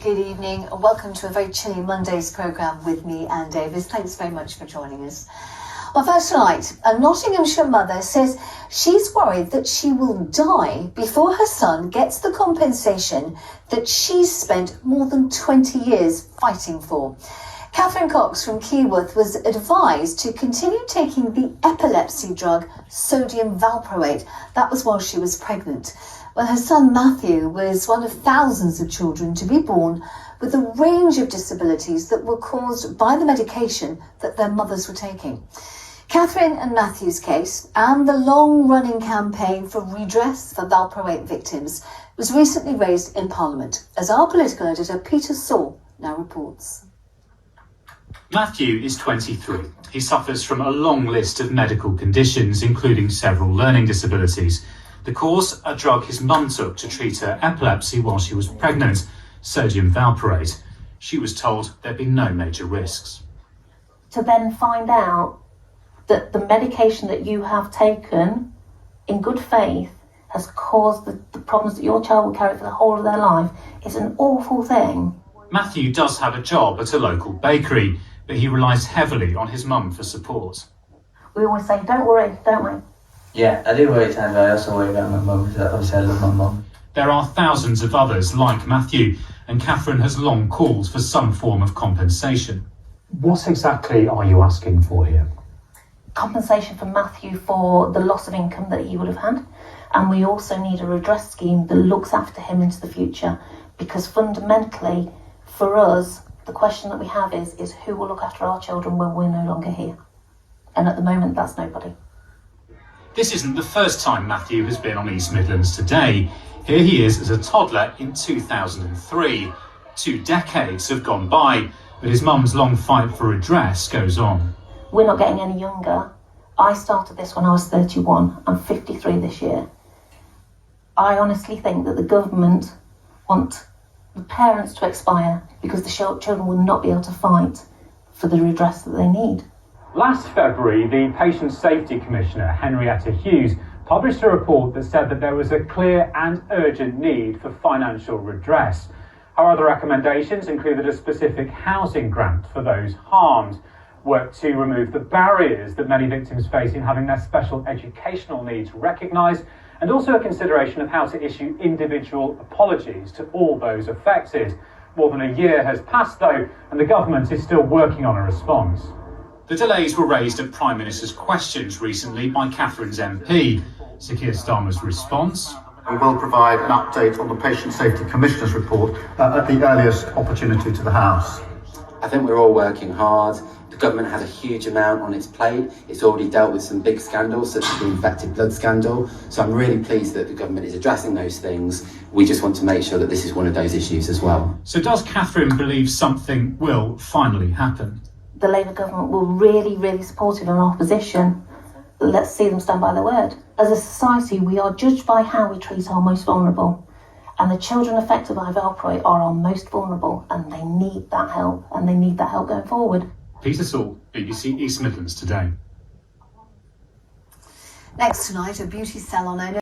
Good evening and welcome to a very chilly Monday's programme with me, Anne Davis. Thanks very much for joining us. Well, first tonight, a Nottinghamshire mother says she's worried that she will die before her son gets the compensation that she's spent more than 20 years fighting for. Catherine Cox from Keyworth was advised to continue taking the epilepsy drug Sodium Valproate. That was while she was pregnant. Well, her son Matthew was one of thousands of children to be born with a range of disabilities that were caused by the medication that their mothers were taking. Catherine and Matthew's case and the long-running campaign for redress for valproate victims was recently raised in Parliament, as our political editor Peter Saul now reports. Matthew is 23. He suffers from a long list of medical conditions, including several learning disabilities. The cause, a drug his mum took to treat her epilepsy while she was pregnant, Sodium Valproate. She was told there'd be no major risks. To then find out that the medication that you have taken in good faith has caused the problems that your child will carry for the whole of their life is an awful thing. Matthew does have a job at a local bakery, but he relies heavily on his mum for support. We always say, don't worry, don't we? Yeah, I do worry at times, but I also worry about my mum, because obviously I love my mum. There are thousands of others like Matthew, and Catherine has long called for some form of compensation. What exactly are you asking for here? Compensation for Matthew for the loss of income that he would have had. And we also need a redress scheme that looks after him into the future, because fundamentally, for us, the question that we have is who will look after our children when we're no longer here? And at the moment, that's nobody. This isn't the first time Matthew has been on East Midlands Today. Here he is as a toddler in 2003. 2 decades have gone by, but his mum's long fight for redress goes on. We're not getting any younger. I started this when I was 31. I'm 53 this year. I honestly think that the government want the parents to expire because the children will not be able to fight for the redress that they need. Last February, the Patient Safety Commissioner, Henrietta Hughes, published a report that said that there was a clear and urgent need for financial redress. Her other recommendations included a specific housing grant for those harmed, work to remove the barriers that many victims face in having their special educational needs recognised, and also a consideration of how to issue individual apologies to all those affected. More than a year has passed though, and the government is still working on a response. The delays were raised at Prime Minister's questions recently by Catherine's MP. Sir Keir Starmer's response: We will provide an update on the Patient Safety Commissioner's report at the earliest opportunity to the House. I think we're all working hard. The government has a huge amount on its plate. It's already dealt with some big scandals, such as the infected blood scandal. So I'm really pleased that the government is addressing those things. We just want to make sure that this is one of those issues as well. So does Catherine believe something will finally happen? The Labour government were really, really supportive of our position. Let's see them stand by their word. As a society, we are judged by how we treat our most vulnerable. And the children affected by valproate are our most vulnerable, and they need that help, and they need that help going forward. Peter Saul, BBC East Midlands Today. Next tonight, a beauty salon owner